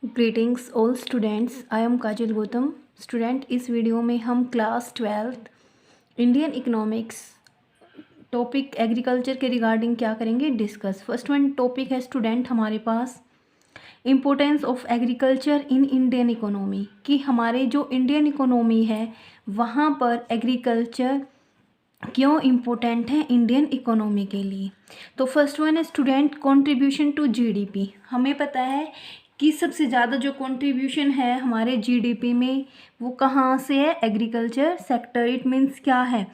Greetings all students, I am Kajal Gautam. Student, इस video में हम class 12th Indian economics topic agriculture के regarding क्या करेंगे, डिस्कस। फर्स्ट वन टॉपिक है स्टूडेंट हमारे पास importance of agriculture in Indian economy, कि हमारे जो इंडियन इकोनॉमी है वहाँ पर एग्रीकल्चर क्यों इम्पोर्टेंट है इंडियन इकोनॉमी के लिए। तो फर्स्ट वन है स्टूडेंट कंट्रीब्यूशन टू जीडीपी। हमें पता है कि सबसे ज़्यादा जो कंट्रीब्यूशन है हमारे जीडीपी में वो कहाँ से है, एग्रीकल्चर सेक्टर। इट मीन्स क्या है,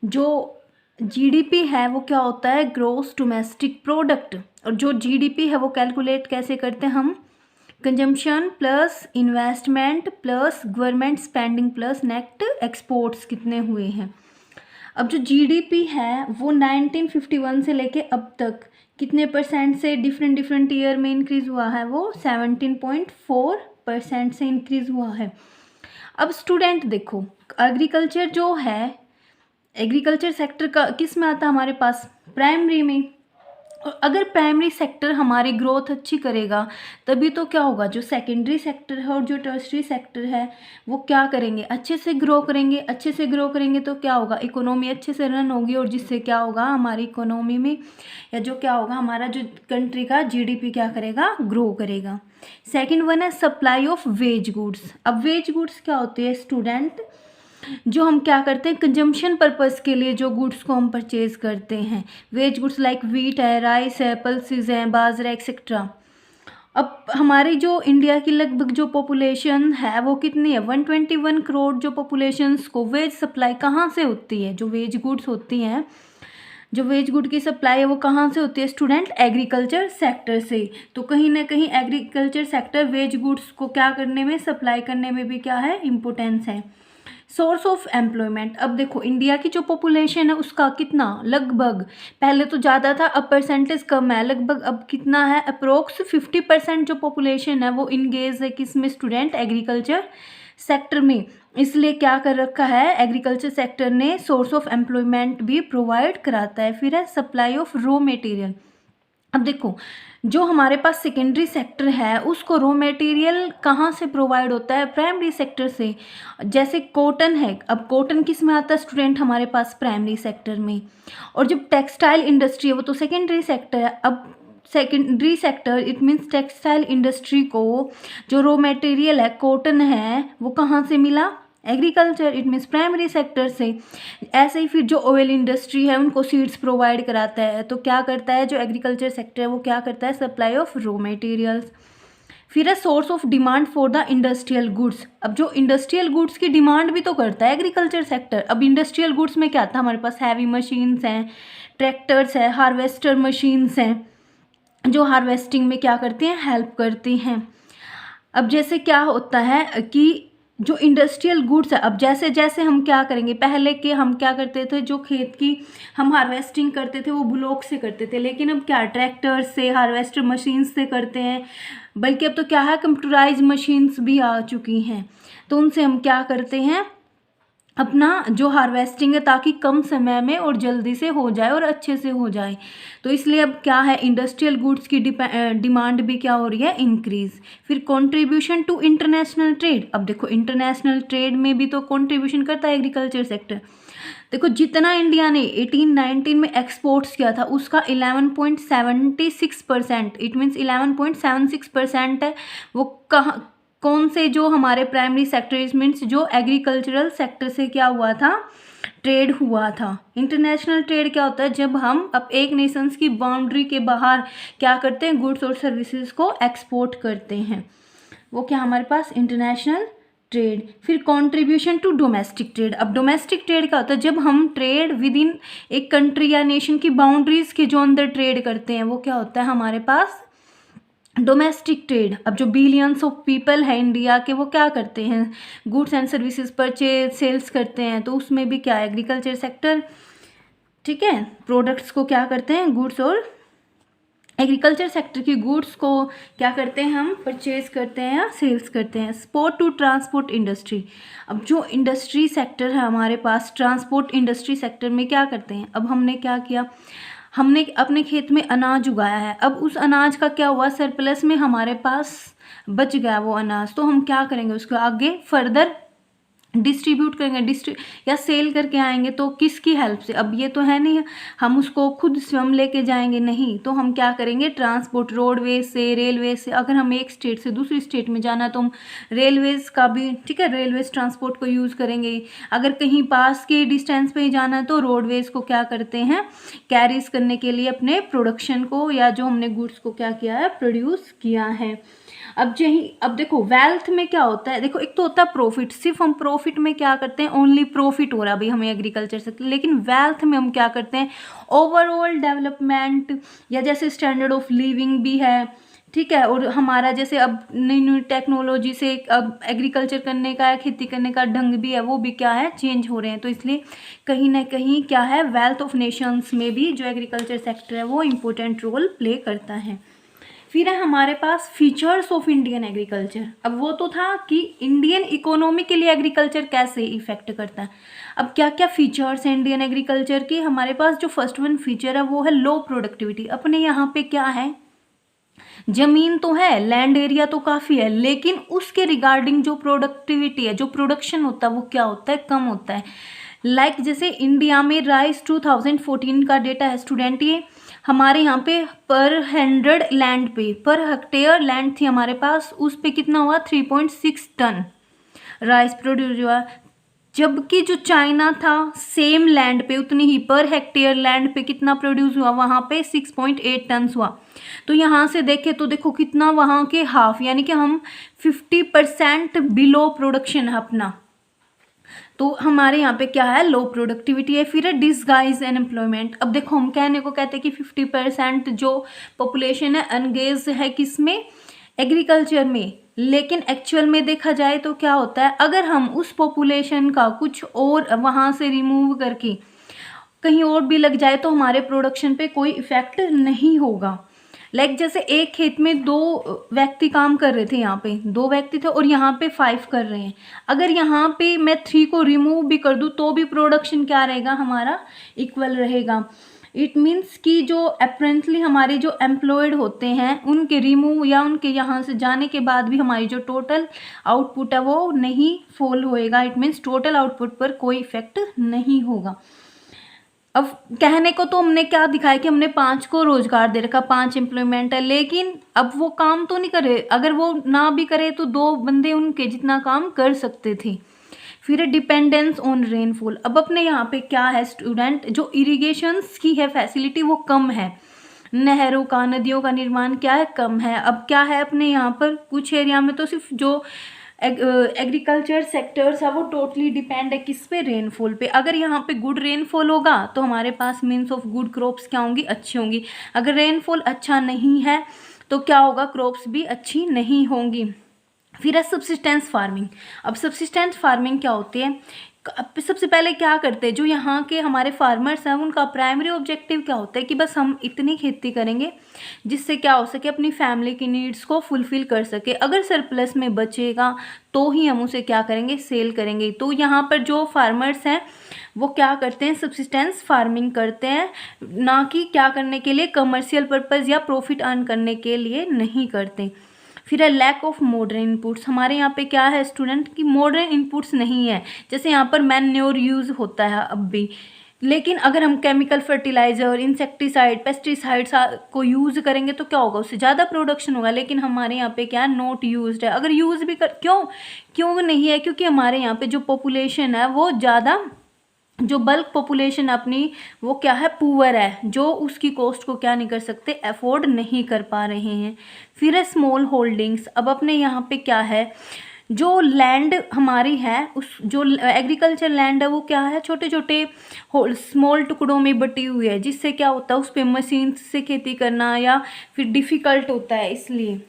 जो जीडीपी है वो क्या होता है, ग्रोस डोमेस्टिक प्रोडक्ट। और जो जीडीपी है वो कैलकुलेट कैसे करते हैं हम, consumption plus investment plus government spending plus net exports कितने हुए हैं। अब जो जीडीपी है वो 1951 से लेके अब तक कितने परसेंट से डिफरेंट ईयर में इंक्रीज़ हुआ है, वो 17.4% से इंक्रीज़ हुआ है। अब स्टूडेंट देखो, एग्रीकल्चर जो है, एग्रीकल्चर सेक्टर का किस में आता है हमारे पास, प्राइमरी में। और अगर प्राइमरी सेक्टर हमारी ग्रोथ अच्छी करेगा तभी तो क्या होगा, जो सेकेंडरी सेक्टर है और जो टर्शरी सेक्टर है वो क्या करेंगे, अच्छे से ग्रो करेंगे। अच्छे से ग्रो करेंगे तो क्या होगा, इकोनॉमी अच्छे से रन होगी और जिससे क्या होगा हमारी इकोनॉमी में, या जो क्या होगा हमारा जो कंट्री का जीडीपी क्या करेगा, ग्रो करेगा। सेकेंड वन है सप्लाई ऑफ वेज गुड्स। अब वेज गुड्स क्या होते हैं स्टूडेंट, जो हम क्या करते हैं कंजम्पशन पर्पस के लिए जो गुड्स को हम परचेज करते हैं। वेज गुड्स लाइक वीट है, राइस है, पल्सेस हैं, बाजरा एक्सेट्रा। अब हमारी जो इंडिया की लगभग जो पॉपुलेशन है वो कितनी है, 121 करोड़। जो पॉपुलेशंस को वेज सप्लाई कहाँ से होती है, जो वेज गुड्स होती हैं, जो वेज गुड की सप्लाई है वो कहाँ से होती है स्टूडेंट, एग्रीकल्चर सेक्टर से। तो कहीं ना कहीं एग्रीकल्चर सेक्टर वेज गुड्स को क्या करने में, सप्लाई करने में भी क्या है, इम्पोर्टेंस है। Source of employment. अब देखो इंडिया की जो पॉपुलेशन है उसका कितना, लगभग पहले तो ज़्यादा था अब परसेंटेज कम है, लगभग अब कितना है, अप्रोक्स 50% जो पॉपुलेशन है वो इंगेज है किस में स्टूडेंट, एग्रीकल्चर सेक्टर में। इसलिए क्या कर रखा है एग्रीकल्चर सेक्टर ने, सोर्स ऑफ एम्प्लॉयमेंट भी प्रोवाइड कराता है। फिर है सप्लाई ऑफ रॉ मटेरियल। अब देखो जो हमारे पास सेकेंडरी सेक्टर है उसको रॉ मटेरियल कहाँ से प्रोवाइड होता है, प्राइमरी सेक्टर से। जैसे कॉटन है, अब कॉटन किस में आता है स्टूडेंट, हमारे पास प्राइमरी सेक्टर में। और जब टेक्सटाइल इंडस्ट्री है वो तो सेकेंडरी सेक्टर है। अब secondary sector it means textile industry को जो रॉ मटेरियल है कॉटन है वो कहाँ से मिला, agriculture it means primary sector से। ऐसे ही फिर जो ऑयल इंडस्ट्री है उनको सीड्स प्रोवाइड कराता है, तो क्या करता है जो एग्रीकल्चर सेक्टर है वो क्या करता है, सप्लाई ऑफ रॉ मटेरियल्स। फिर है source of demand for the industrial goods. अब जो इंडस्ट्रियल गुड्स की डिमांड भी तो करता है एग्रीकल्चर सेक्टर। अब इंडस्ट्रियल गुड्स में क्या था, हमारे पास हैवी मशीन्स हैं, ट्रैक्टर्स है, हार्वेस्टर मशीन्स हैं, जो हार्वेस्टिंग में क्या करती हैं, हेल्प करती हैं। अब जैसे क्या होता है कि जो इंडस्ट्रियल गुड्स है, अब जैसे जैसे हम क्या करेंगे, पहले के हम क्या करते थे, जो खेत की हम हार्वेस्टिंग करते थे वो ब्लॉक से करते थे, लेकिन अब क्या ट्रैक्टर से, हार्वेस्टर मशीन से करते हैं। बल्कि अब तो क्या है, कंप्यूटराइज मशीन्स भी आ चुकी हैं, तो उनसे हम क्या करते हैं, अपना जो हार्वेस्टिंग है ताकि कम समय में और जल्दी से हो जाए और अच्छे से हो जाए। तो इसलिए अब क्या है, इंडस्ट्रियल गुड्स की डिमांड भी क्या हो रही है, इंक्रीज। फिर कंट्रीब्यूशन टू इंटरनेशनल ट्रेड। अब देखो इंटरनेशनल ट्रेड में भी तो कंट्रीब्यूशन करता है एग्रीकल्चर सेक्टर। देखो जितना इंडिया ने 1819 में एक्सपोर्ट्स किया था उसका 11.76%, इट मीन्स 11.76% है वो कहाँ, कौन से, जो हमारे प्राइमरी सेक्टर मीन्स जो एग्रीकल्चरल सेक्टर से क्या हुआ था, ट्रेड हुआ था। इंटरनेशनल ट्रेड क्या होता है, जब हम अब एक नेशंस की बाउंड्री के बाहर क्या करते हैं, गुड्स और सर्विसेज को एक्सपोर्ट करते हैं, वो क्या हमारे पास इंटरनेशनल ट्रेड। फिर कंट्रीब्यूशन टू डोमेस्टिक ट्रेड। अब डोमेस्टिक ट्रेड क्या होता है, जब हम ट्रेड विद इन एक कंट्री या नेशन की बाउंड्रीज के जो अंदर ट्रेड करते हैं वो क्या होता है हमारे पास, डोमेस्टिक ट्रेड। अब जो बिलियंस ऑफ पीपल है इंडिया के वो क्या करते हैं, goods and services purchase sales करते हैं, तो उसमें भी क्या एग्रीकल्चर सेक्टर, ठीक है, प्रोडक्ट्स को क्या करते हैं, गुड्स और एग्रीकल्चर सेक्टर की गुड्स को क्या करते हैं हम, परचेज करते हैं या सेल्स करते हैं। Sport to transport industry. अब जो इंडस्ट्री सेक्टर है हमारे पास, ट्रांसपोर्ट इंडस्ट्री सेक्टर में क्या करते हैं, अब हमने क्या किया, हमने अपने खेत में अनाज उगाया है, अब उस अनाज का क्या हुआ, सरप्लस में हमारे पास बच गया वो अनाज, तो हम क्या करेंगे, उसको आगे फर्दर डिस्ट्रीब्यूट करेंगे, या सेल करके आएंगे। तो किसकी हेल्प से, अब ये तो है नहीं हम उसको खुद स्वयं लेके जाएंगे, नहीं, तो हम क्या करेंगे, ट्रांसपोर्ट, रोडवेज से, रेलवे से। अगर हम एक स्टेट से दूसरी स्टेट में जाना तो हम रेलवेज का भी, ठीक है, रेलवेज ट्रांसपोर्ट को यूज़ करेंगे। अगर कहीं पास के डिस्टेंस पे ही जाना है तो रोडवेज को क्या करते हैं, कैरीज करने के लिए अपने प्रोडक्शन को, या जो हमने गुड्स को क्या किया है, प्रोड्यूस किया है। अब देखो वेल्थ में क्या होता है, देखो एक तो होता है प्रॉफिट, सिर्फ हम प्रॉफिट में क्या करते हैं, ओनली प्रॉफिट हो रहा है भाई हमें एग्रीकल्चर से, लेकिन वेल्थ में हम क्या करते हैं, ओवरऑल डेवलपमेंट, या जैसे स्टैंडर्ड ऑफ लिविंग भी है, ठीक है, और हमारा जैसे अब नई नई टेक्नोलॉजी से अब एग्रीकल्चर करने का या खेती करने का ढंग भी है, वो भी क्या है, चेंज हो रहे हैं। तो इसलिए कहीं ना कहीं क्या है, वेल्थ ऑफ नेशंस में भी जो एग्रीकल्चर सेक्टर है वो इम्पोर्टेंट रोल प्ले करता है। फिर है हमारे पास फीचर्स ऑफ इंडियन एग्रीकल्चर। अब वो तो था कि इंडियन इकोनॉमी के लिए एग्रीकल्चर कैसे इफेक्ट करता है। अब क्या क्या फीचर्स हैं इंडियन एग्रीकल्चर की, हमारे पास जो फर्स्ट वन फीचर है वो है लो प्रोडक्टिविटी। अपने यहाँ पे क्या है, जमीन तो है, लैंड एरिया तो काफ़ी है, लेकिन उसके रिगार्डिंग जो प्रोडक्टिविटी है, जो प्रोडक्शन होता है वो क्या होता है, कम होता है। लाइक जैसे इंडिया में राइस 2014 का डेटा है स्टूडेंट, ये हमारे यहाँ पे पर 100 लैंड पे, पर हेक्टेयर लैंड थी हमारे पास, उस पे कितना हुआ, 3.6 टन राइस प्रोड्यूस हुआ। जबकि जो चाइना था सेम लैंड पे उतनी ही पर हेक्टेयर लैंड पे कितना प्रोड्यूस हुआ, वहाँ पे 6.8 टन हुआ। तो यहाँ से देखें तो देखो कितना वहाँ के हाफ, यानी कि हम 50% बिलो प्रोडक्शन है अपना। तो हमारे यहाँ पे क्या है, लो प्रोडक्टिविटी है। फिर है डिसगाइज अनएम्प्लॉयमेंट। अब देखो हम कहने को कहते हैं कि 50% जो पॉपुलेशन है अनगेज है किसमें, एग्रीकल्चर में, लेकिन एक्चुअल में देखा जाए तो क्या होता है, अगर हम उस पॉपुलेशन का कुछ और वहाँ से रिमूव करके कहीं और भी लग जाए तो हमारे प्रोडक्शन पे कोई इफेक्ट नहीं होगा। लाइक जैसे एक खेत में 2 व्यक्ति काम कर रहे थे, यहाँ पे 2 व्यक्ति थे और यहाँ पे 5 कर रहे हैं। अगर यहाँ पे मैं 3 को रिमूव भी कर दूँ तो भी प्रोडक्शन क्या रहेगा, हमारा इक्वल रहेगा। इट मीन्स कि जो अपेरेंटली हमारे जो एम्प्लॉयड होते हैं उनके रिमूव या उनके यहाँ से जाने के बाद भी हमारी जो टोटल आउटपुट है वो नहीं फॉल होएगा। इट मीन्स टोटल आउटपुट पर कोई इफेक्ट नहीं होगा। अब कहने को तो हमने क्या दिखाया कि हमने 5 को रोजगार दे रखा, 5 एम्प्लॉयमेंट है, लेकिन अब वो काम तो नहीं करे। अगर वो ना भी करे तो 2 बंदे उनके जितना काम कर सकते थे। फिर डिपेंडेंस ऑन रेनफॉल। अब अपने यहाँ पे क्या है स्टूडेंट, जो इरिगेशंस की है फैसिलिटी वो कम है, नहरों का, नदियों का निर्माण क्या है, कम है। अब क्या है अपने यहाँ पर कुछ एरिया में तो सिर्फ जो एग्रीकल्चर सेक्टर्स है वो टोटली डिपेंड है किस पे, रेनफॉल पे। अगर यहाँ पे गुड रेनफॉल होगा तो हमारे पास मीन्स ऑफ गुड क्रॉप्स क्या होंगी, अच्छी होंगी। अगर रेनफॉल अच्छा नहीं है तो क्या होगा, क्रॉप्स भी अच्छी नहीं होंगी। फिर है सब्सिस्टेंस फार्मिंग। अब सब्सिस्टेंस फार्मिंग क्या होती है, सबसे पहले क्या करते हैं जो यहाँ के हमारे फार्मर्स हैं उनका प्राइमरी ऑब्जेक्टिव क्या होता है कि बस हम इतनी खेती करेंगे जिससे क्या हो सके, अपनी फैमिली की नीड्स को फुलफिल कर सके। अगर सरप्लस में बचेगा तो ही हम उसे क्या करेंगे, सेल करेंगे। तो यहाँ पर जो फार्मर्स हैं वो क्या करते हैं, सब्सिस्टेंस फार्मिंग करते हैं, ना कि क्या करने के लिए, कमर्शियल पर्पज़ या प्रॉफिट अर्न करने के लिए नहीं करते। फिर है लैक ऑफ मॉडर्न इनपुट्स। हमारे यहाँ पे क्या है स्टूडेंट कि मॉडर्न इनपुट्स नहीं है। जैसे यहाँ पर मैन्योर यूज़ होता है अब भी, लेकिन अगर हम केमिकल फर्टिलाइज़र, इंसेक्टिसाइड, पेस्टिसाइड्स को यूज़ करेंगे तो क्या होगा, उससे ज़्यादा प्रोडक्शन होगा। लेकिन हमारे यहाँ पे क्या है, नॉट यूज्ड है। अगर यूज़ भी कर, क्यों नहीं है, क्योंकि हमारे यहाँ पे जो पॉपुलेशन है वो ज़्यादा, जो बल्क पॉपुलेशन अपनी वो क्या है, पुअर है, जो उसकी कॉस्ट को क्या नहीं कर सकते, अफोर्ड नहीं कर पा रहे हैं। फिर है स्मॉल होल्डिंग्स। अब अपने यहाँ पे क्या है, जो लैंड हमारी है उस जो एग्रीकल्चर लैंड है वो क्या है, छोटे छोटे स्मॉल टुकड़ों में बटी हुई है, जिससे क्या होता है उस पर मशीन से खेती करना या फिर डिफ़िकल्ट होता है। इसलिए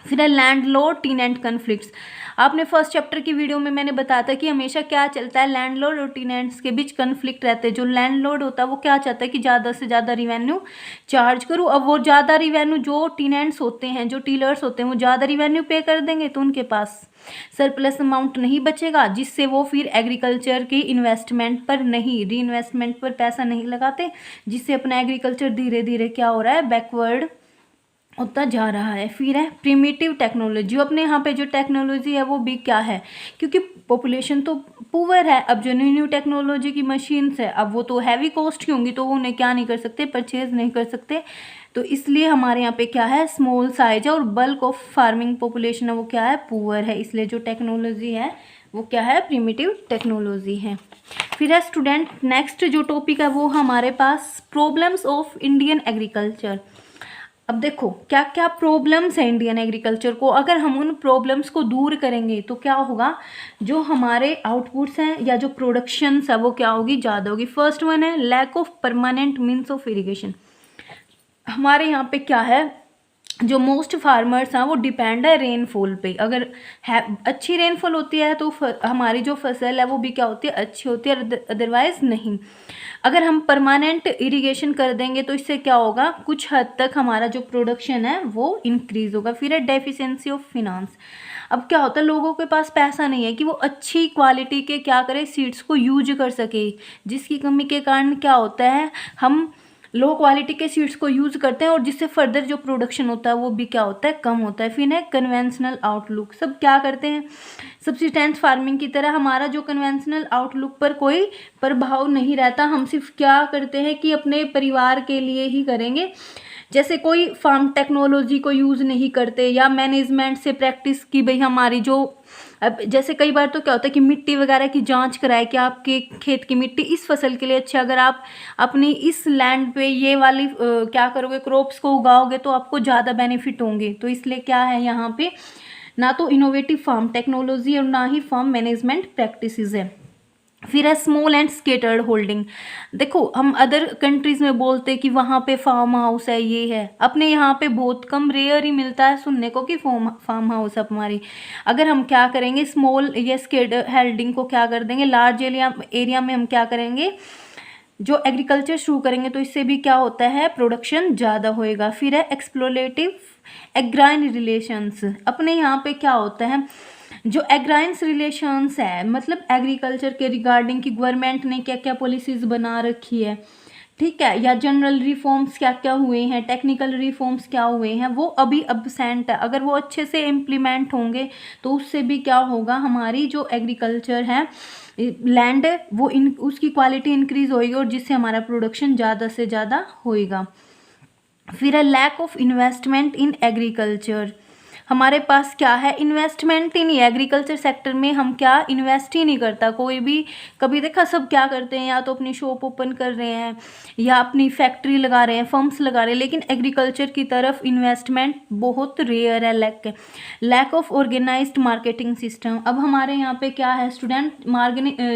फिर है लैंडलॉर्ड टीनेंट कन्फ्लिक्ट्स। आपने फर्स्ट चैप्टर की वीडियो में मैंने बताया था कि हमेशा क्या चलता है, लैंडलॉर्ड और टीनेंट्स के बीच कन्फ्लिक्ट रहते हैं। जो लैंडलॉर्ड होता है वो क्या चाहता है कि ज़्यादा से ज़्यादा रिवेन्यू चार्ज करूँ। अब वो ज़्यादा रिवेन्यू, जो टीनेंट्स होते हैं, जो टीलर्स होते हैं, वो ज़्यादा रिवेन्यू पे कर देंगे तो उनके पास सरप्लस अमाउंट नहीं बचेगा, जिससे वो फिर एग्रीकल्चर के इन्वेस्टमेंट पर नहीं, री इन्वेस्टमेंट पर पैसा नहीं लगाते, जिससे अपना एग्रीकल्चर धीरे धीरे क्या हो रहा है, बैकवर्ड होता जा रहा है। फिर है प्रिमिटिव टेक्नोलॉजी। अपने यहाँ पे जो टेक्नोलॉजी है वो भी क्या है, क्योंकि पॉपुलेशन तो पुअर है। अब जो न्यू न्यू टेक्नोलॉजी की मशीन्स है, अब वो तो हैवी कॉस्ट की होंगी, तो वो उन्हें क्या नहीं कर सकते, परचेज नहीं कर सकते। तो इसलिए हमारे यहाँ पे क्या है, स्मॉल साइज है, और बल्क ऑफ फार्मिंग पॉपुलेशन है वो क्या है, पुअर है। इसलिए जो टेक्नोलॉजी है वो क्या है, प्रिमिटिव टेक्नोलॉजी है। फिर है स्टूडेंट, नेक्स्ट जो टॉपिक है वो हमारे पास प्रॉब्लम्स ऑफ इंडियन एग्रीकल्चर। अब देखो क्या क्या प्रॉब्लम्स है इंडियन एग्रीकल्चर को, अगर हम उन प्रॉब्लम्स को दूर करेंगे तो क्या होगा, जो हमारे आउटपुट्स हैं या जो प्रोडक्शंस है वो क्या होगी, ज़्यादा होगी। फर्स्ट वन है lack of permanent means of irrigation. हमारे यहाँ पे क्या है, जो मोस्ट फार्मर्स हैं वो डिपेंड है रेनफॉल पे। अगर है अच्छी रेनफॉल होती है तो हमारी जो फसल है वो भी क्या होती है, अच्छी होती है, अदरवाइज नहीं। अगर हम परमानेंट इरिगेशन कर देंगे तो इससे क्या होगा, कुछ हद तक हमारा जो प्रोडक्शन है वो इंक्रीज होगा। फिर है डेफिशिएंसी ऑफ फिनांस। अब क्या होता है, लोगों के पास पैसा नहीं है कि वो अच्छी क्वालिटी के क्या करें, सीड्स को यूज कर सके, जिसकी कमी के कारण क्या होता है, हम लो क्वालिटी के सीड्स को यूज़ करते हैं, और जिससे फर्दर जो प्रोडक्शन होता है वो भी क्या होता है, कम होता है। फिर है कन्वेंशनल आउटलुक। सब क्या करते हैं, सब्सिस्टेंस फार्मिंग की तरह हमारा जो कन्वेंशनल आउटलुक पर कोई प्रभाव नहीं रहता। हम सिर्फ क्या करते हैं कि अपने परिवार के लिए ही करेंगे, जैसे कोई फार्म टेक्नोलॉजी को यूज़ नहीं करते, या मैनेजमेंट से प्रैक्टिस की भाई हमारी जो, अब जैसे कई बार तो क्या होता है कि मिट्टी वगैरह की जांच कराए कि आपके खेत की मिट्टी इस फसल के लिए अच्छी, अगर आप अपनी इस लैंड पे ये वाली क्या करोगे, क्रॉप्स को उगाओगे तो आपको ज़्यादा बेनिफिट होंगे। तो इसलिए क्या है, यहाँ पे ना तो इनोवेटिव फार्म टेक्नोलॉजी और ना ही फार्म मैनेजमेंट प्रैक्टिसेस है। फिर है स्मॉल एंड स्केटर्ड होल्डिंग। देखो हम अदर कंट्रीज़ में बोलते हैं कि वहाँ पे फार्म हाउस है, ये है, अपने यहाँ पे बहुत कम, रेयर ही मिलता है सुनने को कि फार्म हाउस है हमारी। अगर हम क्या करेंगे, स्मॉल या स्केटर्ड होल्डिंग को क्या कर देंगे, लार्ज एरिया में हम क्या करेंगे, जो एग्रीकल्चर शुरू करेंगे, तो इससे भी क्या होता है, प्रोडक्शन ज़्यादा होएगा। फिर है एक्सप्लोरेटिव एग्राइन रिलेशंस। अपने यहाँ पे क्या होता है, जो एग्राइंस रिलेशंस है, मतलब एग्रीकल्चर के रिगार्डिंग की गवर्नमेंट ने क्या क्या पॉलिसीज़ बना रखी है, ठीक है, या जनरल रिफॉर्म्स क्या क्या हुए हैं, टेक्निकल रिफॉर्म्स क्या हुए हैं, वो अभी अब्सेंट है। अगर वो अच्छे से इम्प्लीमेंट होंगे तो उससे भी क्या होगा, हमारी जो एग्रीकल्चर है, लैंड, वो उसकी क्वालिटी इंक्रीज होएगी, और जिससे हमारा प्रोडक्शन ज़्यादा से ज़्यादा होएगा। फिर है lack of investment in agriculture. हमारे पास क्या है, इन्वेस्टमेंट ही नहीं है एग्रीकल्चर सेक्टर में, हम क्या इन्वेस्ट ही नहीं करता कोई भी। कभी देखा, सब क्या करते हैं, या तो अपनी शॉप ओपन कर रहे हैं या अपनी फैक्ट्री लगा रहे हैं, फर्म्स लगा रहे हैं, लेकिन एग्रीकल्चर की तरफ इन्वेस्टमेंट बहुत रेयर है। Lack of organised marketing system. अब हमारे यहाँ पे क्या है स्टूडेंट,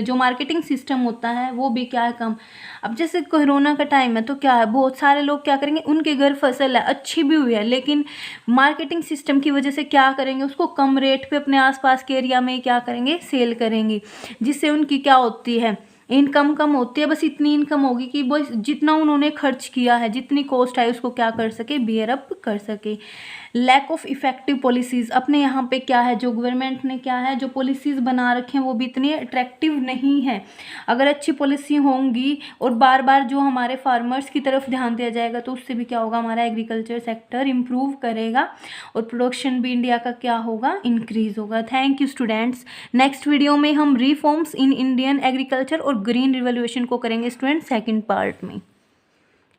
जो मार्केटिंग सिस्टम होता है वो भी क्या है, कम। अब जैसे कोरोना का टाइम है तो क्या है, बहुत सारे लोग क्या करेंगे, उनके घर फसल है, अच्छी भी हुई है, लेकिन मार्केटिंग सिस्टम की वजह से क्या करेंगे, उसको कम रेट पे अपने आसपास के एरिया में क्या करेंगे, सेल करेंगे, जिससे उनकी क्या होती है, इनकम कम होती है। बस इतनी इनकम होगी कि बस जितना उन्होंने खर्च किया है, जितनी कॉस्ट है, उसको क्या कर सके, बियर अप कर सके। Lack of effective policies. अपने यहाँ पे क्या है, जो गवर्नमेंट ने क्या है, जो पॉलिसीज़ बना रखे हैं वो भी इतनी अट्रैक्टिव नहीं है। अगर अच्छी पॉलिसी होंगी और बार बार जो हमारे फार्मर्स की तरफ ध्यान दिया जाएगा, तो उससे भी क्या होगा, हमारा एग्रीकल्चर सेक्टर इम्प्रूव करेगा और प्रोडक्शन भी इंडिया का क्या होगा, इंक्रीज होगा। Thank you students. Next video में हम रिफॉर्म्स इन इंडियन एग्रीकल्चर और ग्रीन रिवोल्यूशन को करेंगे स्टूडेंट, सेकेंड पार्ट में।